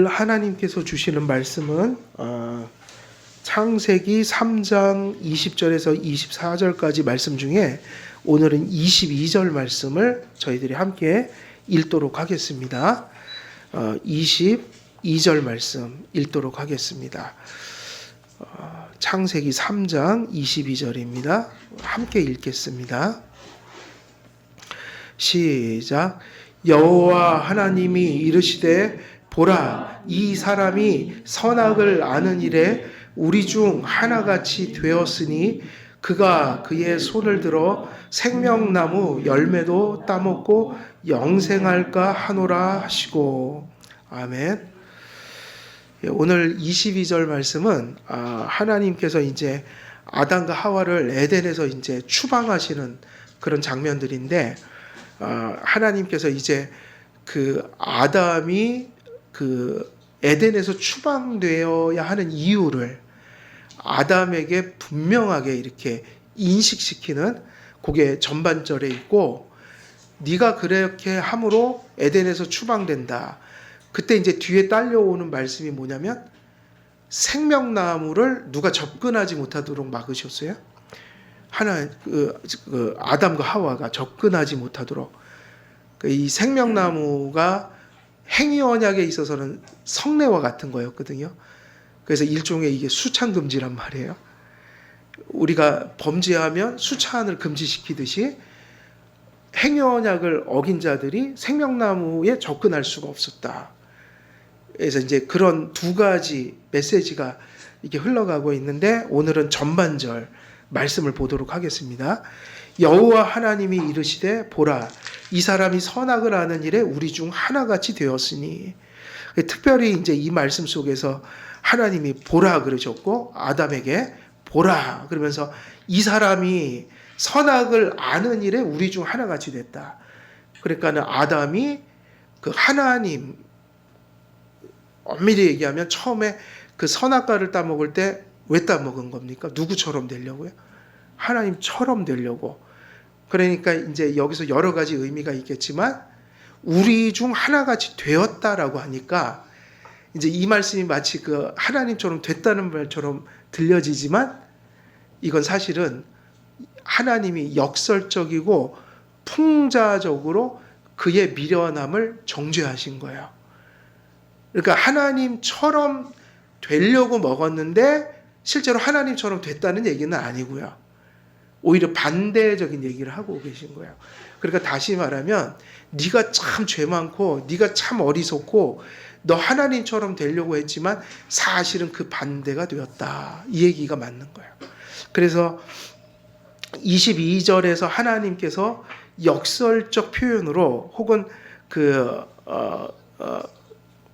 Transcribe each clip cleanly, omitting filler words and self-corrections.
하나님께서 주시는 말씀은 창세기 3장 20절에서 24절까지 말씀 중에 오늘은 22절 말씀을 저희들이 함께 읽도록 하겠습니다. 22절 말씀 읽도록 하겠습니다. 창세기 3장 22절입니다. 함께 읽겠습니다. 시작. 여호와 하나님이 이르시되 보라, 이 사람이 선악을 아는 일에 우리 중 하나같이 되었으니 그가 그의 손을 들어 생명나무 열매도 따먹고 영생할까 하노라 하시고. 아멘. 오늘 22절 말씀은 하나님께서 이제 아담과 하와를 에덴에서 이제 추방하시는 그런 장면들인데, 하나님께서 이제 그 아담이 그 에덴에서 추방되어야 하는 이유를 아담에게 분명하게 이렇게 인식시키는 그게 전반절에 있고, 네가 그렇게 함으로 에덴에서 추방된다. 그때 이제 뒤에 딸려오는 말씀이 뭐냐면 생명나무를 누가 접근하지 못하도록 막으셨어요. 아담과 하와가 접근하지 못하도록. 이 생명나무가 행위 언약에 있어서는 성례와 같은 거였거든요. 그래서 일종의 이게 수찬 금지란 말이에요. 우리가 범죄하면 수찬을 금지시키듯이 행위 언약을 어긴 자들이 생명나무에 접근할 수가 없었다. 그래서 이제 그런 두 가지 메시지가 이렇게 흘러가고 있는데, 오늘은 전반절 말씀을 보도록 하겠습니다. 여호와 하나님이 이르시되 보라, 이 사람이 선악을 아는 일에 우리 중 하나같이 되었으니. 특별히 이제 이 말씀 속에서 하나님이 보라 그러셨고, 아담에게 보라 그러면서 이 사람이 선악을 아는 일에 우리 중 하나같이 됐다. 그러니까는 아담이 그 하나님, 엄밀히 얘기하면 처음에 그 선악과를 따먹을 때 왜 따먹은 겁니까? 누구처럼 되려고요? 하나님처럼 되려고. 그러니까 이제 여기서 여러 가지 의미가 있겠지만 우리 중 하나같이 되었다라고 하니까 이제 이 말씀이 마치 그 하나님처럼 됐다는 말처럼 들려지지만, 이건 사실은 하나님이 역설적이고 풍자적으로 그의 미련함을 정죄하신 거예요. 그러니까 하나님처럼 되려고 먹었는데 실제로 하나님처럼 됐다는 얘기는 아니고요. 오히려 반대적인 얘기를 하고 계신 거예요. 그러니까 다시 말하면 네가 참 죄 많고 네가 참 어리석고 너 하나님처럼 되려고 했지만 사실은 그 반대가 되었다. 이 얘기가 맞는 거예요. 그래서 22절에서 하나님께서 역설적 표현으로 혹은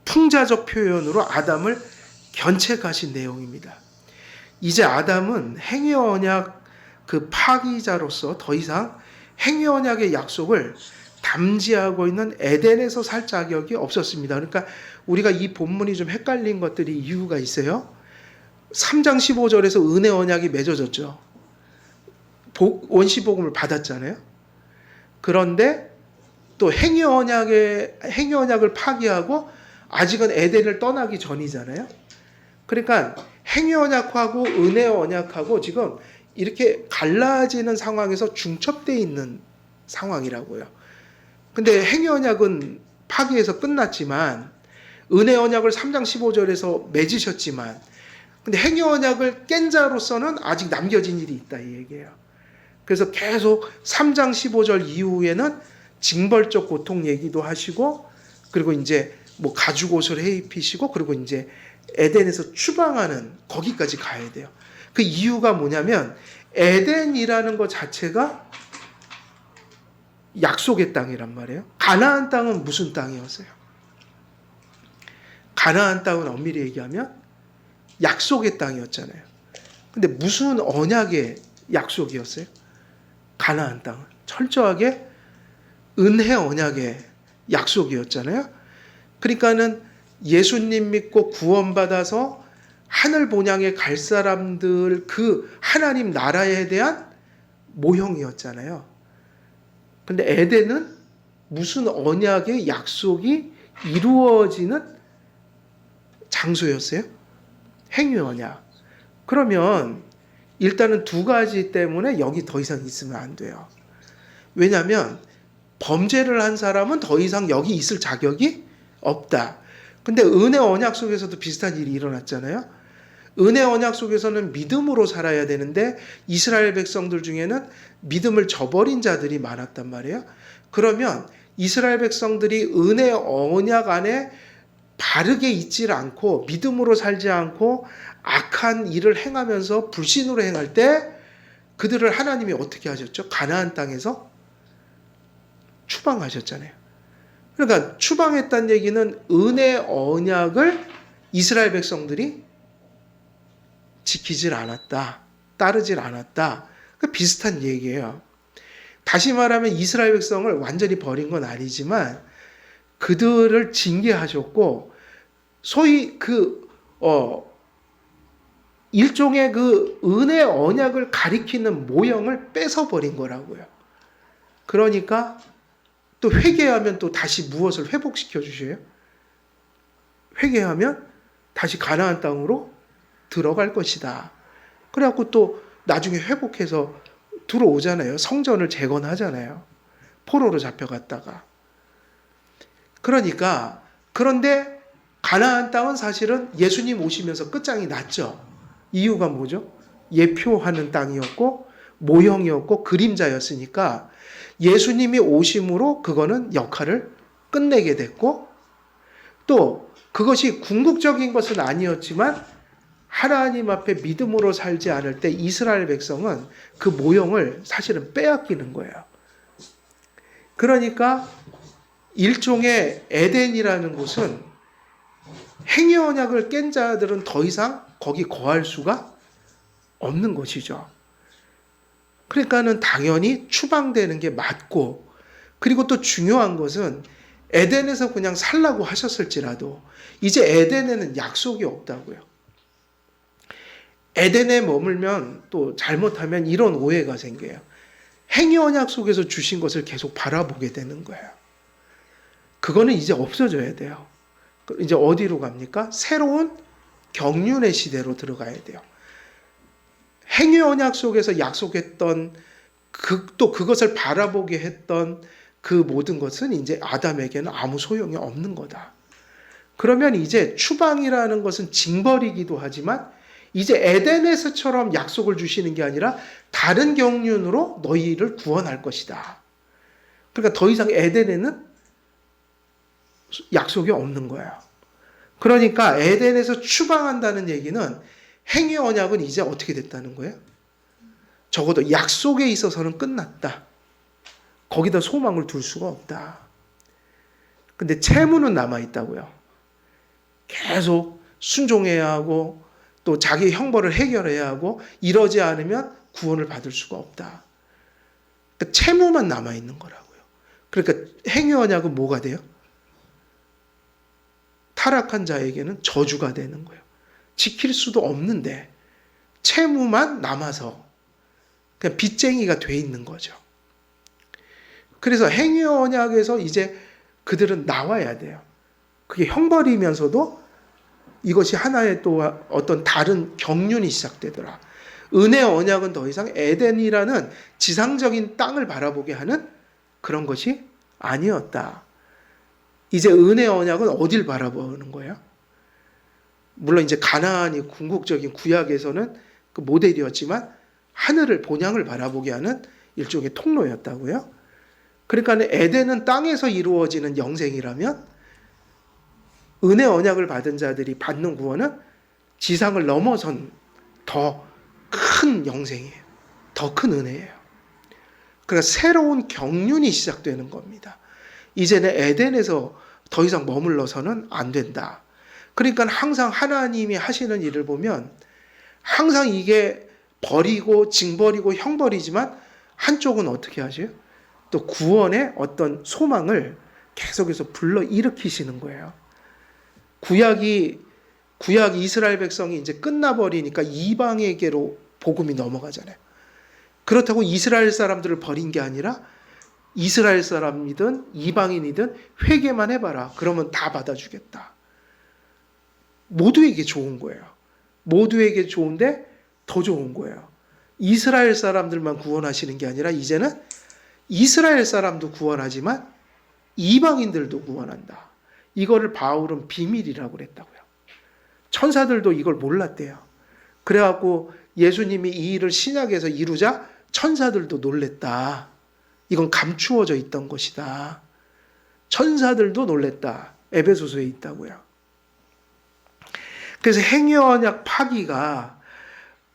풍자적 표현으로 아담을 견책하신 내용입니다. 이제 아담은 행위 언약 그 파기자로서 더 이상 행위 언약의 약속을 담지하고 있는 에덴에서 살 자격이 없었습니다. 그러니까 우리가 이 본문이 좀 헷갈린 것들이 이유가 있어요. 3장 15절에서 은혜 언약이 맺어졌죠. 원시복음을 받았잖아요. 그런데 또 행위 언약을 파기하고 아직은 에덴을 떠나기 전이잖아요. 그러니까 행위 언약하고 은혜 언약하고 지금 이렇게 갈라지는 상황에서 중첩되어 있는 상황이라고요. 근데 행위 언약은 파기해서 끝났지만, 은혜 언약을 3장 15절에서 맺으셨지만, 근데 행위 언약을 깬 자로서는 아직 남겨진 일이 있다 이 얘기예요. 그래서 계속 3장 15절 이후에는 징벌적 고통 얘기도 하시고, 그리고 이제 뭐 가죽 옷을 해 입히시고, 그리고 이제 에덴에서 추방하는 거기까지 가야 돼요. 그 이유가 뭐냐면 에덴이라는 것 자체가 약속의 땅이란 말이에요. 가나안 땅은 무슨 땅이었어요? 가나안 땅은 엄밀히 얘기하면 약속의 땅이었잖아요. 근데 무슨 언약의 약속이었어요? 가나안 땅은 철저하게 은혜 언약의 약속이었잖아요. 그러니까는 예수님 믿고 구원받아서 하늘 본향에 갈 사람들 그 하나님 나라에 대한 모형이었잖아요. 근데 에덴은 무슨 언약의 약속이 이루어지는 장소였어요? 행위 언약. 그러면 일단은 두 가지 때문에 여기 더 이상 있으면 안 돼요. 왜냐하면 범죄를 한 사람은 더 이상 여기 있을 자격이 없다. 근데 은혜 언약 속에서도 비슷한 일이 일어났잖아요. 은혜 언약 속에서는 믿음으로 살아야 되는데 이스라엘 백성들 중에는 믿음을 저버린 자들이 많았단 말이에요. 그러면 이스라엘 백성들이 은혜 언약 안에 바르게 있질 않고 믿음으로 살지 않고 악한 일을 행하면서 불신으로 행할 때 그들을 하나님이 어떻게 하셨죠? 가나안 땅에서 추방하셨잖아요. 그러니까 추방했다는 얘기는 은혜 언약을 이스라엘 백성들이 지키질 않았다. 따르질 않았다. 그 비슷한 얘기예요. 다시 말하면 이스라엘 백성을 완전히 버린 건 아니지만 그들을 징계하셨고 소위 일종의 그 은혜 언약을 가리키는 모형을 뺏어버린 거라고요. 그러니까 또 회개하면 또 다시 무엇을 회복시켜 주셔요? 회개하면 다시 가나안 땅으로 들어갈 것이다. 그래갖고 또 나중에 회복해서 들어오잖아요. 성전을 재건하잖아요. 포로로 잡혀갔다가. 그러니까 그런데 가나안 땅은 사실은 예수님 오시면서 끝장이 났죠. 이유가 뭐죠? 예표하는 땅이었고 모형이었고 그림자였으니까 예수님이 오심으로 그거는 역할을 끝내게 됐고 또 그것이 궁극적인 것은 아니었지만 하나님 앞에 믿음으로 살지 않을 때 이스라엘 백성은 그 모형을 사실은 빼앗기는 거예요. 그러니까 일종의 에덴이라는 곳은 행위 언약을 깬 자들은 더 이상 거기 거할 수가 없는 것이죠. 그러니까는 당연히 추방되는 게 맞고 그리고 또 중요한 것은 에덴에서 그냥 살라고 하셨을지라도 이제 에덴에는 약속이 없다고요. 에덴에 머물면 또 잘못하면 이런 오해가 생겨요. 행위 언약 속에서 주신 것을 계속 바라보게 되는 거예요. 그거는 이제 없어져야 돼요. 이제 어디로 갑니까? 새로운 경륜의 시대로 들어가야 돼요. 행위 언약 속에서 약속했던 또 그것을 바라보게 했던 그 모든 것은 이제 아담에게는 아무 소용이 없는 거다. 그러면 이제 추방이라는 것은 징벌이기도 하지만 이제 에덴에서처럼 약속을 주시는 게 아니라 다른 경륜으로 너희를 구원할 것이다. 그러니까 더 이상 에덴에는 약속이 없는 거예요. 그러니까 에덴에서 추방한다는 얘기는 행위 언약은 이제 어떻게 됐다는 거예요? 적어도 약속에 있어서는 끝났다. 거기다 소망을 둘 수가 없다. 근데 채무는 남아있다고요. 계속 순종해야 하고 또 자기 형벌을 해결해야 하고 이러지 않으면 구원을 받을 수가 없다. 그러니까 채무만 남아있는 거라고요. 그러니까 행위 언약은 뭐가 돼요? 타락한 자에게는 저주가 되는 거예요. 지킬 수도 없는데 채무만 남아서 그냥 빚쟁이가 돼 있는 거죠. 그래서 행위 언약에서 이제 그들은 나와야 돼요. 그게 형벌이면서도 이것이 하나의 또 어떤 다른 경륜이 시작되더라. 은혜 언약은 더 이상 에덴이라는 지상적인 땅을 바라보게 하는 그런 것이 아니었다. 이제 은혜 언약은 어딜 바라보는 거예요? 물론 이제 가나안이 궁극적인 구약에서는 그 모델이었지만 하늘을 본향을 바라보게 하는 일종의 통로였다고요. 그러니까 에덴은 땅에서 이루어지는 영생이라면 은혜 언약을 받은 자들이 받는 구원은 지상을 넘어선 더 큰 영생이에요. 더 큰 은혜예요. 그러니까 새로운 경륜이 시작되는 겁니다. 이제는 에덴에서 더 이상 머물러서는 안 된다. 그러니까 항상 하나님이 하시는 일을 보면 항상 이게 벌이고 징벌이고 형벌이지만 한쪽은 어떻게 하세요? 또 구원의 어떤 소망을 계속해서 불러 일으키시는 거예요. 구약이 이스라엘 백성이 이제 끝나버리니까 이방에게로 복음이 넘어가잖아요. 그렇다고 이스라엘 사람들을 버린 게 아니라 이스라엘 사람이든 이방인이든 회개만 해봐라. 그러면 다 받아주겠다. 모두에게 좋은 거예요. 모두에게 좋은데 더 좋은 거예요. 이스라엘 사람들만 구원하시는 게 아니라 이제는 이스라엘 사람도 구원하지만 이방인들도 구원한다. 이거를 바울은 비밀이라고 그랬다고요. 천사들도 이걸 몰랐대요. 그래갖고 예수님이 이 일을 신약에서 이루자 천사들도 놀랬다. 이건 감추어져 있던 것이다. 천사들도 놀랬다. 에베소서에 있다고요. 그래서 행위와 언약 파기가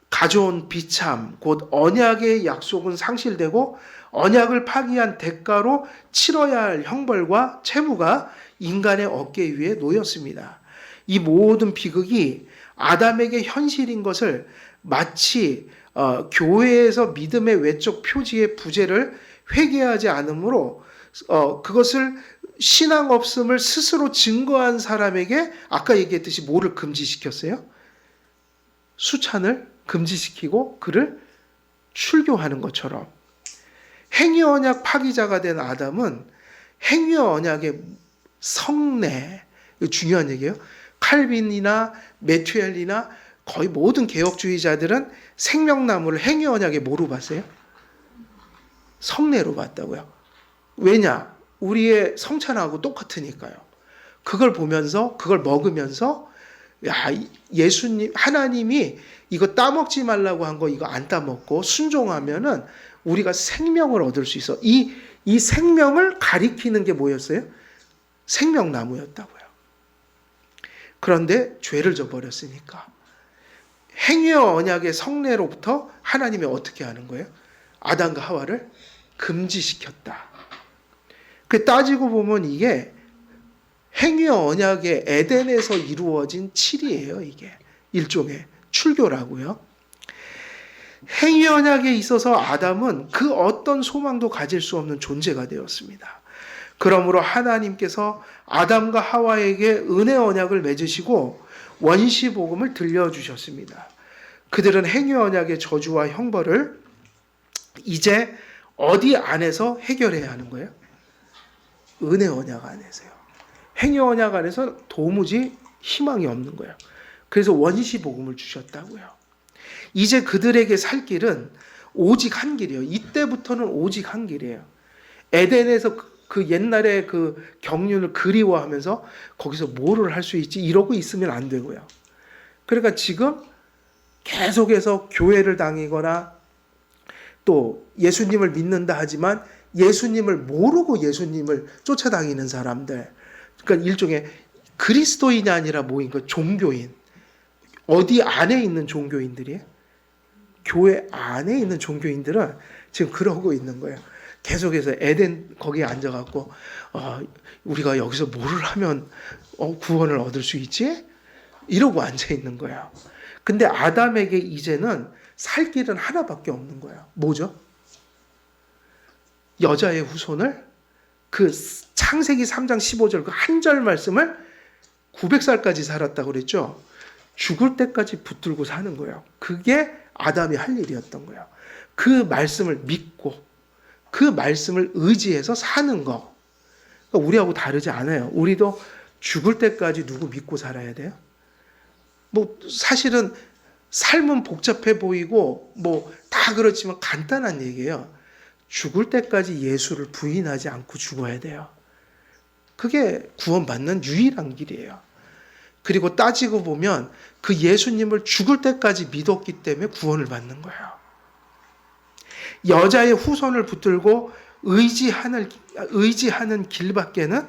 가져온 비참, 곧 언약의 약속은 상실되고 언약을 파기한 대가로 치러야 할 형벌과 채무가 인간의 어깨 위에 놓였습니다. 이 모든 비극이 아담에게 현실인 것을 마치 교회에서 믿음의 외적 표지의 부재를 회개하지 않으므로 그것을 신앙 없음을 스스로 증거한 사람에게 아까 얘기했듯이 뭐를 금지시켰어요? 수찬을 금지시키고 그를 출교하는 것처럼 행위 언약 파기자가 된 아담은 행위 언약의 성내, 이거 중요한 얘기예요. 칼빈이나 메튜엘이나 거의 모든 개혁주의자들은 생명나무를 행위 언약에 뭐로 봤어요? 성내로 봤다고요. 왜냐? 우리의 성찬하고 똑같으니까요. 그걸 보면서 그걸 먹으면서 야, 예수님 하나님이 이거 따먹지 말라고 한 거 이거 안 따먹고 순종하면은 우리가 생명을 얻을 수 있어. 이 생명을 가리키는 게 뭐였어요? 생명나무였다고요. 그런데 죄를 져버렸으니까 행위와 언약의 성례로부터 하나님이 어떻게 하는 거예요? 아담과 하와를 금지시켰다. 그 따지고 보면 이게 행위와 언약의 에덴에서 이루어진 칠이에요. 이게 일종의 출교라고요. 행위 언약에 있어서 아담은 그 어떤 소망도 가질 수 없는 존재가 되었습니다. 그러므로 하나님께서 아담과 하와에게 은혜 언약을 맺으시고 원시 복음을 들려주셨습니다. 그들은 행위 언약의 저주와 형벌을 이제 어디 안에서 해결해야 하는 거예요? 은혜 언약 안에서요. 행위 언약 안에서 도무지 희망이 없는 거예요. 그래서 원시 복음을 주셨다고요. 이제 그들에게 살 길은 오직 한 길이에요. 이때부터는 오직 한 길이에요. 에덴에서 그 옛날에 그 경륜을 그리워하면서 거기서 뭐를 할 수 있지 이러고 있으면 안 되고요. 그러니까 지금 계속해서 교회를 다니거나 또 예수님을 믿는다 하지만 예수님을 모르고 예수님을 쫓아다니는 사람들, 그러니까 일종의 그리스도인이 아니라 뭐인 거 종교인, 어디 안에 있는 종교인들이에요? 교회 안에 있는 종교인들은 지금 그러고 있는 거예요. 계속해서 에덴 거기에 앉아갖고 우리가 여기서 뭐를 하면 구원을 얻을 수 있지? 이러고 앉아 있는 거예요. 근데 아담에게 이제는 살 길은 하나밖에 없는 거예요. 뭐죠? 여자의 후손을 그 창세기 3장 15절 그 한 절 말씀을 900살까지 살았다고 그랬죠. 죽을 때까지 붙들고 사는 거예요. 그게 아담이 할 일이었던 거예요. 그 말씀을 믿고 그 말씀을 의지해서 사는 거. 그러니까 우리하고 다르지 않아요. 우리도 죽을 때까지 누구 믿고 살아야 돼요? 뭐 사실은 삶은 복잡해 보이고 뭐 다 그렇지만 간단한 얘기예요. 죽을 때까지 예수를 부인하지 않고 죽어야 돼요. 그게 구원받는 유일한 길이에요. 그리고 따지고 보면 그 예수님을 죽을 때까지 믿었기 때문에 구원을 받는 거예요. 여자의 후손을 붙들고 의지하는 길밖에는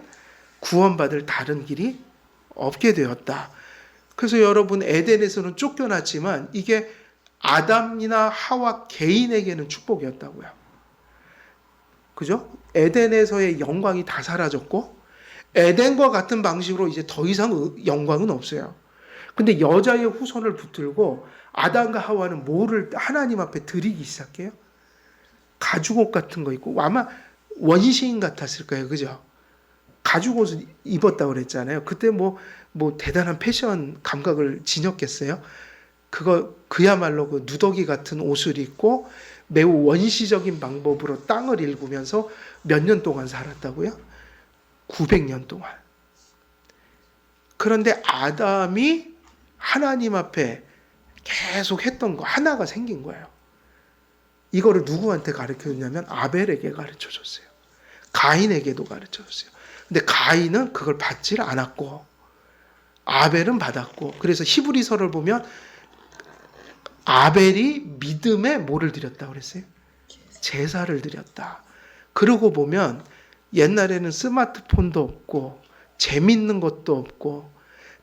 구원받을 다른 길이 없게 되었다. 그래서 여러분 에덴에서는 쫓겨났지만 이게 아담이나 하와 개인에게는 축복이었다고요. 그죠? 에덴에서의 영광이 다 사라졌고 에덴과 같은 방식으로 이제 더 이상 영광은 없어요. 근데 여자의 후손을 붙들고 아담과 하와는 뭐를 하나님 앞에 드리기 시작해요? 가죽옷 같은 거 입고 아마 원시인 같았을 거예요. 그죠? 가죽옷을 입었다고 그랬잖아요. 그때 뭐 대단한 패션 감각을 지녔겠어요? 그야말로 그 누더기 같은 옷을 입고 매우 원시적인 방법으로 땅을 일구면서 몇 년 동안 살았다고요? 900년 동안. 그런데 아담이 하나님 앞에 계속 했던 거 하나가 생긴 거예요. 이거를 누구한테 가르쳐줬냐면 아벨에게 가르쳐줬어요. 가인에게도 가르쳐줬어요. 근데 가인은 그걸 받질 않았고 아벨은 받았고, 그래서 히브리서를 보면 아벨이 믿음에 뭐를 드렸다고 그랬어요? 제사를 드렸다. 그러고 보면 옛날에는 스마트폰도 없고 재밌는 것도 없고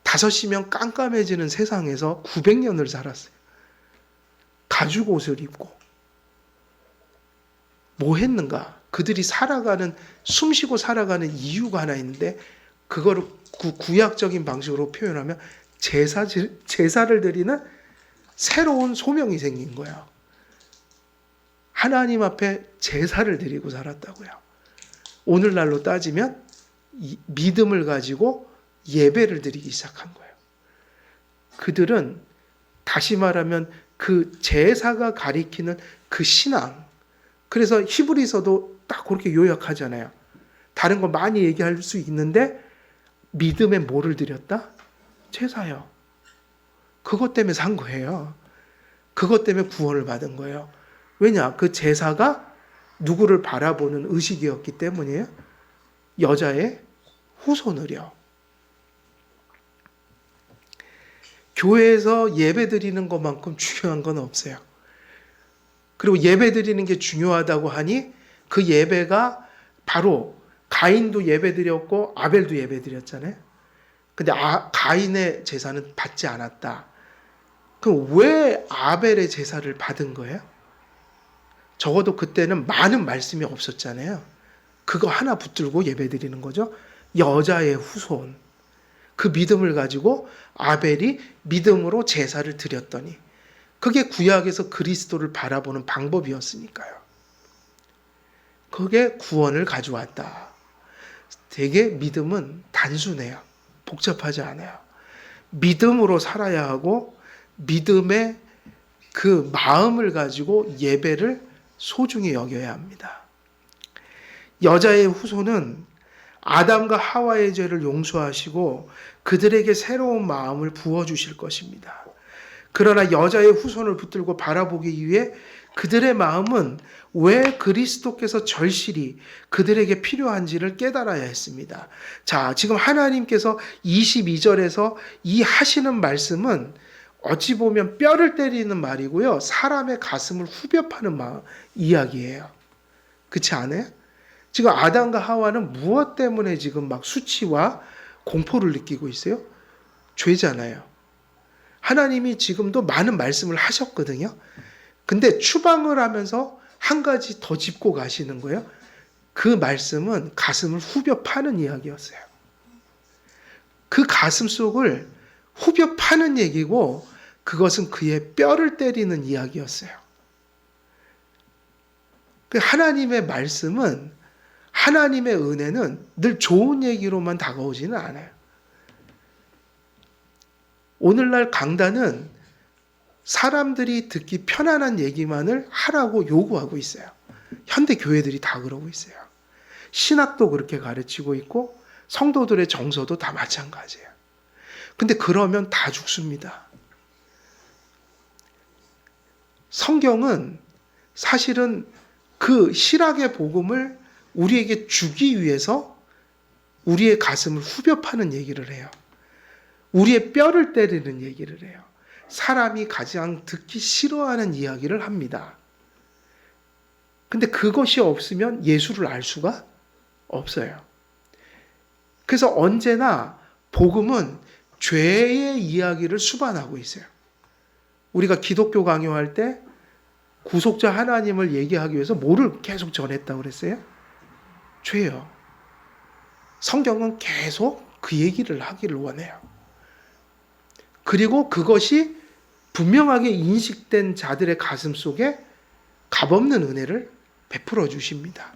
5시면 깜깜해지는 세상에서 900년을 살았어요. 가죽 옷을 입고 뭐 했는가? 그들이 살아가는, 숨쉬고 살아가는 이유가 하나 있는데 그거를 구약적인 방식으로 표현하면 제사를 드리는 새로운 소명이 생긴 거예요. 하나님 앞에 제사를 드리고 살았다고요. 오늘날로 따지면 믿음을 가지고 예배를 드리기 시작한 거예요. 그들은 다시 말하면 그 제사가 가리키는 그 신앙, 그래서 히브리서도 딱 그렇게 요약하잖아요. 다른 거 많이 얘기할 수 있는데 믿음에 뭐를 드렸다? 제사요. 그것 때문에 산 거예요. 그것 때문에 구원을 받은 거예요. 왜냐? 그 제사가 누구를 바라보는 의식이었기 때문이에요. 여자의 후손을요. 교회에서 예배 드리는 것만큼 중요한 건 없어요. 그리고 예배 드리는 게 중요하다고 하니 그 예배가 바로 가인도 예배 드렸고 아벨도 예배 드렸잖아요. 근데 가인의 제사는 받지 않았다. 그럼 왜 아벨의 제사를 받은 거예요? 적어도 그때는 많은 말씀이 없었잖아요. 그거 하나 붙들고 예배 드리는 거죠. 여자의 후손. 그 믿음을 가지고 아벨이 믿음으로 제사를 드렸더니 그게 구약에서 그리스도를 바라보는 방법이었으니까요. 그게 구원을 가져왔다. 되게 믿음은 단순해요. 복잡하지 않아요. 믿음으로 살아야 하고 믿음의 그 마음을 가지고 예배를 소중히 여겨야 합니다. 여자의 후손은 아담과 하와의 죄를 용서하시고 그들에게 새로운 마음을 부어주실 것입니다. 그러나 여자의 후손을 붙들고 바라보기 위해 그들의 마음은 왜 그리스도께서 절실히 그들에게 필요한지를 깨달아야 했습니다. 자, 지금 하나님께서 22절에서 이 하시는 말씀은 어찌 보면 뼈를 때리는 말이고요. 사람의 가슴을 후벼 파는 이야기예요. 그렇지 않아요? 지금 아담과 하와는 무엇 때문에 지금 막 수치와 공포를 느끼고 있어요? 죄잖아요. 하나님이 지금도 많은 말씀을 하셨거든요. 근데 추방을 하면서 한 가지 더 짚고 가시는 거예요. 그 말씀은 가슴을 후벼 파는 이야기였어요. 그 가슴 속을 후벼 파는 얘기고 그것은 그의 뼈를 때리는 이야기였어요. 하나님의 말씀은, 하나님의 은혜는 늘 좋은 얘기로만 다가오지는 않아요. 오늘날 강단은 사람들이 듣기 편안한 얘기만을 하라고 요구하고 있어요. 현대 교회들이 다 그러고 있어요. 신학도 그렇게 가르치고 있고 성도들의 정서도 다 마찬가지예요. 근데 그러면 다 죽습니다. 성경은 사실은 그 실학의 복음을 우리에게 주기 위해서 우리의 가슴을 후벼 파는 얘기를 해요. 우리의 뼈를 때리는 얘기를 해요. 사람이 가장 듣기 싫어하는 이야기를 합니다. 근데 그것이 없으면 예수를 알 수가 없어요. 그래서 언제나 복음은 죄의 이야기를 수반하고 있어요. 우리가 기독교 강요할 때 구속자 하나님을 얘기하기 위해서 뭐를 계속 전했다고 그랬어요? 죄요. 성경은 계속 그 얘기를 하기를 원해요. 그리고 그것이 분명하게 인식된 자들의 가슴 속에 값없는 은혜를 베풀어 주십니다.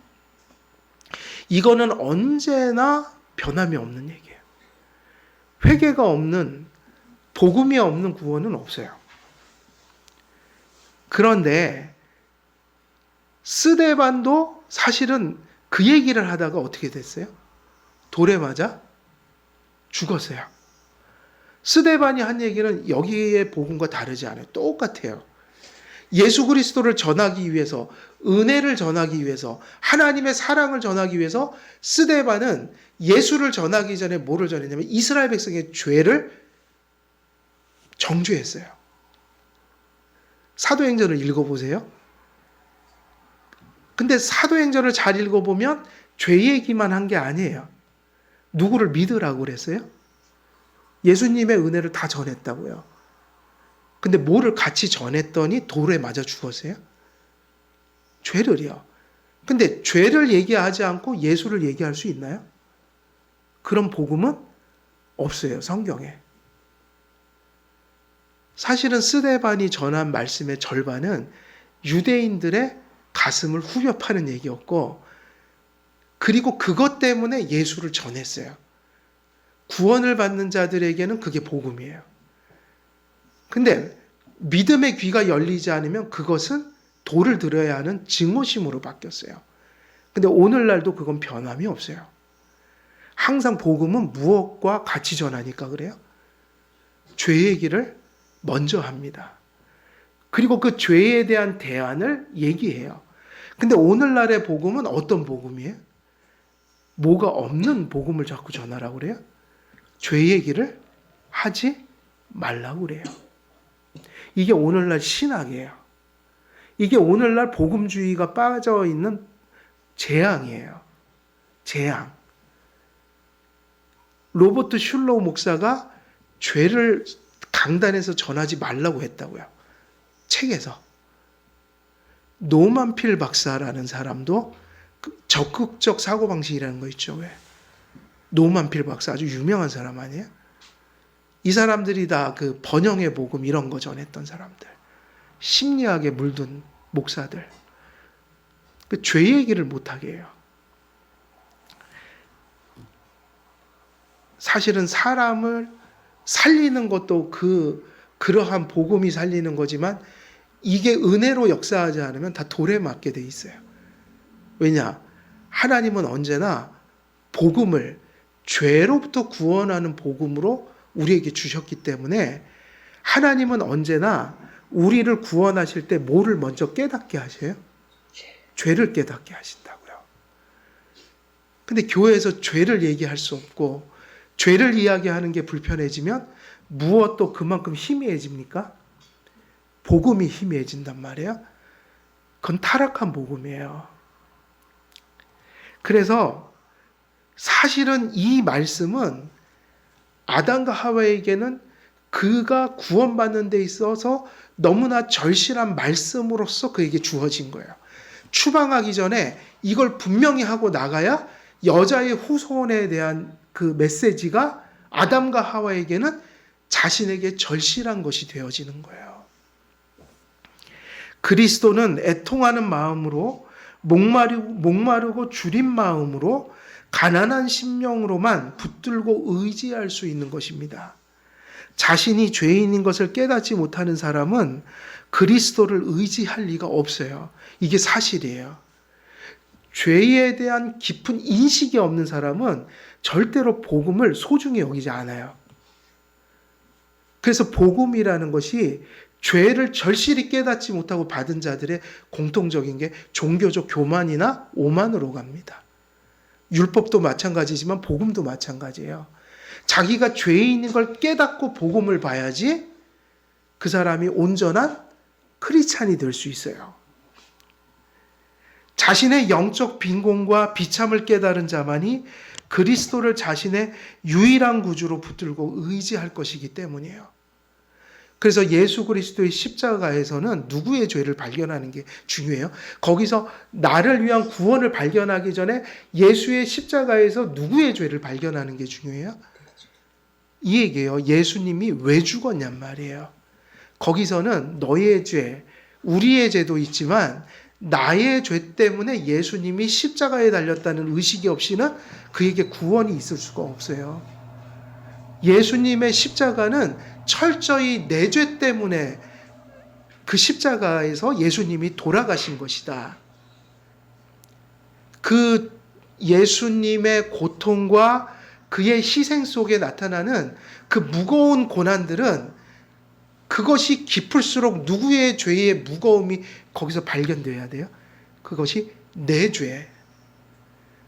이거는 언제나 변함이 없는 얘기예요. 회개가 없는, 복음이 없는 구원은 없어요. 그런데 스데반도 사실은 그 얘기를 하다가 어떻게 됐어요? 돌에 맞아 죽었어요. 스데반이 한 얘기는 여기의 복음과 다르지 않아요. 똑같아요. 예수 그리스도를 전하기 위해서, 은혜를 전하기 위해서, 하나님의 사랑을 전하기 위해서 스데반은 예수를 전하기 전에 뭐를 전했냐면 이스라엘 백성의 죄를 정죄했어요. 사도행전을 읽어보세요. 근데 사도행전을 잘 읽어보면 죄 얘기만 한 게 아니에요. 누구를 믿으라고 그랬어요? 예수님의 은혜를 다 전했다고요. 근데 뭐를 같이 전했더니 돌에 맞아 죽었어요? 죄를요. 근데 죄를 얘기하지 않고 예수를 얘기할 수 있나요? 그런 복음은 없어요, 성경에. 사실은 스데반이 전한 말씀의 절반은 유대인들의 가슴을 후벼 파는 얘기였고, 그리고 그것 때문에 예수를 전했어요. 구원을 받는 자들에게는 그게 복음이에요. 근데 믿음의 귀가 열리지 않으면 그것은 돌을 들어야 하는 증오심으로 바뀌었어요. 근데 오늘날도 그건 변함이 없어요. 항상 복음은 무엇과 같이 전하니까 그래요? 죄 얘기를 먼저 합니다. 그리고 그 죄에 대한 대안을 얘기해요. 근데 오늘날의 복음은 어떤 복음이에요? 뭐가 없는 복음을 자꾸 전하라고 그래요? 죄 얘기를 하지 말라고 그래요. 이게 오늘날 신학이에요. 이게 오늘날 복음주의가 빠져 있는 재앙이에요. 재앙. 로버트 슐로우 목사가 죄를 강단에서 전하지 말라고 했다고요. 책에서. 노만 필 박사라는 사람도 적극적 사고방식이라는 거 있죠. 왜? 노만 필 박사 아주 유명한 사람 아니에요? 이 사람들이 다 그 번영의 복음 이런 거 전했던 사람들. 심리학에 물든 목사들. 그 죄 얘기를 못하게 해요. 사실은 사람을 살리는 것도 그러한 복음이 살리는 거지만 이게 은혜로 역사하지 않으면 다 돌에 맞게 돼 있어요. 왜냐? 하나님은 언제나 복음을 죄로부터 구원하는 복음으로 우리에게 주셨기 때문에 하나님은 언제나 우리를 구원하실 때 뭐를 먼저 깨닫게 하셔요? 죄를 깨닫게 하신다고요. 근데 교회에서 죄를 얘기할 수 없고 죄를 이야기하는 게 불편해지면 무엇도 그만큼 희미해집니까? 복음이 희미해진단 말이에요. 그건 타락한 복음이에요. 그래서 사실은 이 말씀은 아담과 하와에게는 그가 구원받는 데 있어서 너무나 절실한 말씀으로서 그에게 주어진 거예요. 추방하기 전에 이걸 분명히 하고 나가야 여자의 후손에 대한 그 메시지가 아담과 하와에게는 자신에게 절실한 것이 되어지는 거예요. 그리스도는 애통하는 마음으로 목마르고 줄인 마음으로 가난한 심령으로만 붙들고 의지할 수 있는 것입니다. 자신이 죄인인 것을 깨닫지 못하는 사람은 그리스도를 의지할 리가 없어요. 이게 사실이에요. 죄에 대한 깊은 인식이 없는 사람은 절대로 복음을 소중히 여기지 않아요. 그래서 복음이라는 것이 죄를 절실히 깨닫지 못하고 받은 자들의 공통적인 게 종교적 교만이나 오만으로 갑니다. 율법도 마찬가지지만 복음도 마찬가지예요. 자기가 죄인인 걸 깨닫고 복음을 봐야지 그 사람이 온전한 크리스찬이 될 수 있어요. 자신의 영적 빈곤과 비참을 깨달은 자만이 그리스도를 자신의 유일한 구주로 붙들고 의지할 것이기 때문이에요. 그래서 예수 그리스도의 십자가에서는 누구의 죄를 발견하는 게 중요해요. 거기서 나를 위한 구원을 발견하기 전에 예수의 십자가에서 누구의 죄를 발견하는 게 중요해요. 이 얘기예요. 예수님이 왜 죽었냔 말이에요. 거기서는 너의 죄, 우리의 죄도 있지만 나의 죄 때문에 예수님이 십자가에 달렸다는 의식이 없이는 그에게 구원이 있을 수가 없어요. 예수님의 십자가는 철저히 내 죄 때문에 그 십자가에서 예수님이 돌아가신 것이다. 그 예수님의 고통과 그의 희생 속에 나타나는 그 무거운 고난들은 그것이 깊을수록 누구의 죄의 무거움이 거기서 발견돼야 돼요? 그것이 내 죄.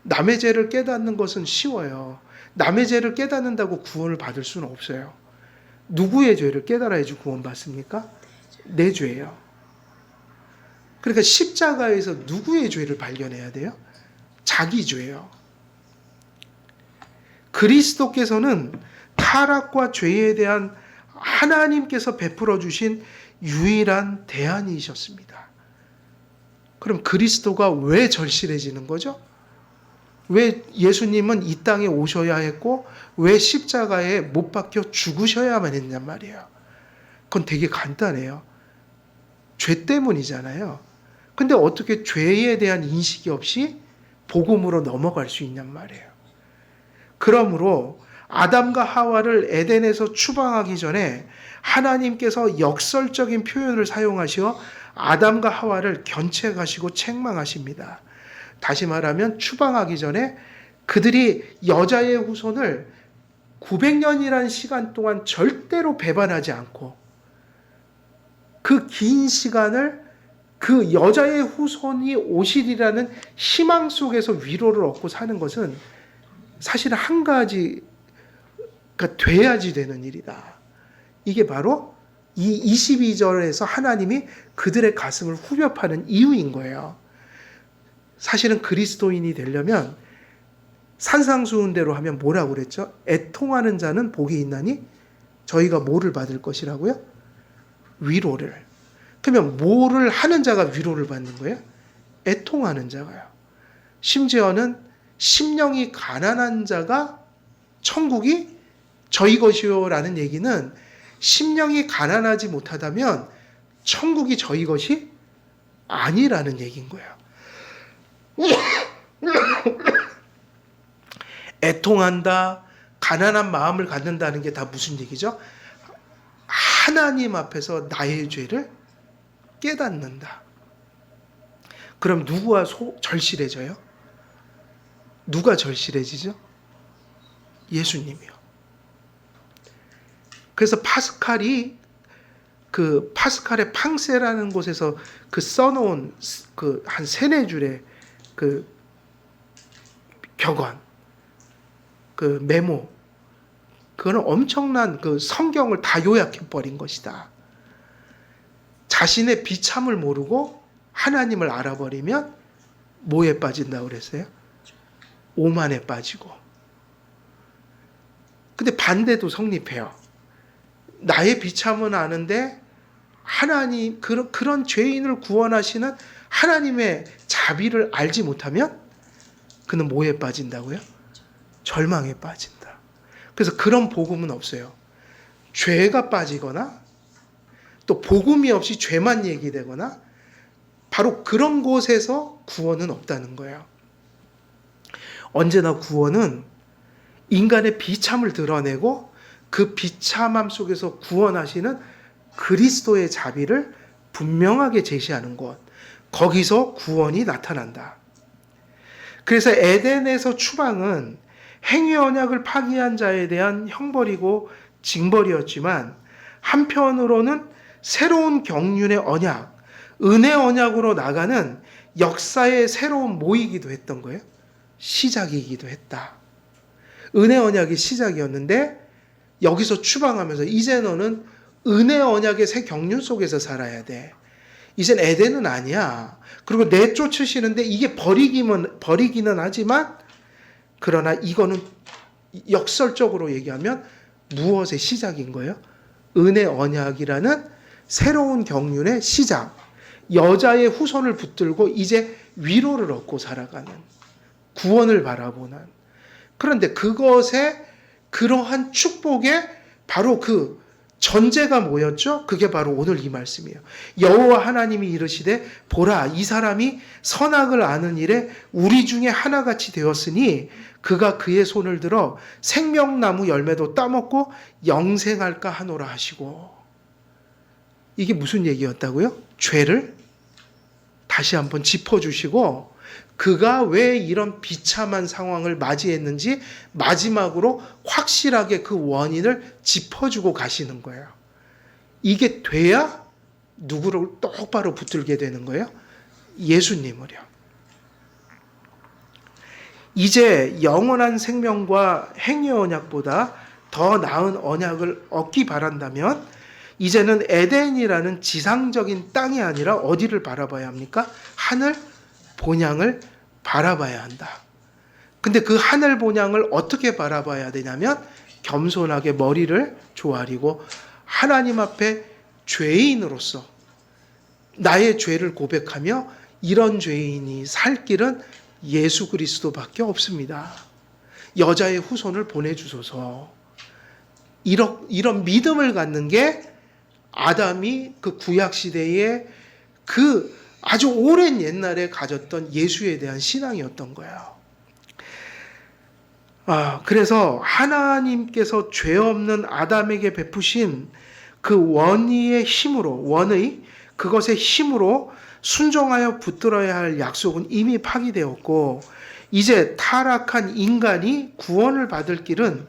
남의 죄를 깨닫는 것은 쉬워요. 남의 죄를 깨닫는다고 구원을 받을 수는 없어요. 누구의 죄를 깨달아야지 구원받습니까? 내 죄예요. 그러니까 십자가에서 누구의 죄를 발견해야 돼요? 자기 죄예요. 그리스도께서는 타락과 죄에 대한 하나님께서 베풀어 주신 유일한 대안이셨습니다. 그럼 그리스도가 왜 절실해지는 거죠? 왜 예수님은 이 땅에 오셔야 했고 왜 십자가에 못 박혀 죽으셔야만 했냔 말이에요. 그건 되게 간단해요. 죄 때문이잖아요. 근데 어떻게 죄에 대한 인식이 없이 복음으로 넘어갈 수 있냔 말이에요. 그러므로 아담과 하와를 에덴에서 추방하기 전에 하나님께서 역설적인 표현을 사용하시어 아담과 하와를 견책하시고 책망하십니다. 다시 말하면 추방하기 전에 그들이 여자의 후손을 900년이라는 시간 동안 절대로 배반하지 않고 그 긴 시간을 그 여자의 후손이 오시리라는 희망 속에서 위로를 얻고 사는 것은 사실 한 가지가 돼야지 되는 일이다. 이게 바로 이 22절에서 하나님이 그들의 가슴을 후벼 파는 이유인 거예요. 사실은 그리스도인이 되려면 산상수훈대로 하면 뭐라고 그랬죠? 애통하는 자는 복이 있나니 저희가 뭐를 받을 것이라고요? 위로를. 그러면 뭐를 하는 자가 위로를 받는 거예요? 애통하는 자가요. 심지어는 심령이 가난한 자가 천국이 저희 것이요라는 얘기는 심령이 가난하지 못하다면 천국이 저희 것이 아니라는 얘기인 거예요. 애통한다, 가난한 마음을 갖는다는 게 다 무슨 얘기죠? 하나님 앞에서 나의 죄를 깨닫는다. 그럼 누구와 절실해져요? 누가 절실해지죠? 예수님이요. 그래서 파스칼이 그 파스칼의 팡세라는 곳에서 그 써놓은 그 한 3-4줄의 그 격언, 그 메모, 그거는 엄청난 그 성경을 다 요약해버린 것이다. 자신의 비참을 모르고 하나님을 알아버리면 뭐에 빠진다고 그랬어요? 오만에 빠지고. 근데 반대도 성립해요. 나의 비참은 아는데 하나님, 그런 죄인을 구원하시는 하나님의 자비를 알지 못하면 그는 뭐에 빠진다고요? 절망에 빠진다. 그래서 그런 복음은 없어요. 죄가 빠지거나 또 복음이 없이 죄만 얘기되거나 바로 그런 곳에서 구원은 없다는 거예요. 언제나 구원은 인간의 비참을 드러내고 그 비참함 속에서 구원하시는 그리스도의 자비를 분명하게 제시하는 곳, 거기서 구원이 나타난다. 그래서 에덴에서 추방은 행위 언약을 파기한 자에 대한 형벌이고 징벌이었지만 한편으로는 새로운 경륜의 언약, 은혜 언약으로 나가는 역사의 새로운 모이기도 했던 거예요. 시작이기도 했다. 은혜 언약이 시작이었는데 여기서 추방하면서 이제 너는 은혜 언약의 새 경륜 속에서 살아야 돼. 이젠 에덴은 아니야. 그리고 내쫓으시는데 이게 버리기는 하지만 그러나 이거는 역설적으로 얘기하면 무엇의 시작인 거예요? 은혜 언약이라는 새로운 경륜의 시작. 여자의 후손을 붙들고 이제 위로를 얻고 살아가는, 구원을 바라보는. 그런데 그것에 그러한 축복에 바로 그 전제가 뭐였죠? 그게 바로 오늘 이 말씀이에요. 여호와 하나님이 이르시되 보라, 이 사람이 선악을 아는 일에 우리 중에 하나같이 되었으니 그가 그의 손을 들어 생명나무 열매도 따먹고 영생할까 하노라 하시고. 이게 무슨 얘기였다고요? 죄를 다시 한번 짚어주시고 그가 왜 이런 비참한 상황을 맞이했는지 마지막으로 확실하게 그 원인을 짚어주고 가시는 거예요. 이게 돼야 누구를 똑바로 붙들게 되는 거예요? 예수님을요. 이제 영원한 생명과 행위의 언약보다 더 나은 언약을 얻기 바란다면 이제는 에덴이라는 지상적인 땅이 아니라 어디를 바라봐야 합니까? 하늘 본향을 바라봐야 한다. 근데 그 하늘 본향을 어떻게 바라봐야 되냐면 겸손하게 머리를 조아리고 하나님 앞에 죄인으로서 나의 죄를 고백하며 이런 죄인이 살 길은 예수 그리스도밖에 없습니다. 여자의 후손을 보내주소서. 이런 믿음을 갖는 게 아담이 그 구약시대에 그 아주 오랜 옛날에 가졌던 예수에 대한 신앙이었던 거예요. 그래서 하나님께서 죄 없는 아담에게 베푸신 그 원의 그것의 힘으로 순종하여 붙들어야 할 약속은 이미 파기되었고 이제 타락한 인간이 구원을 받을 길은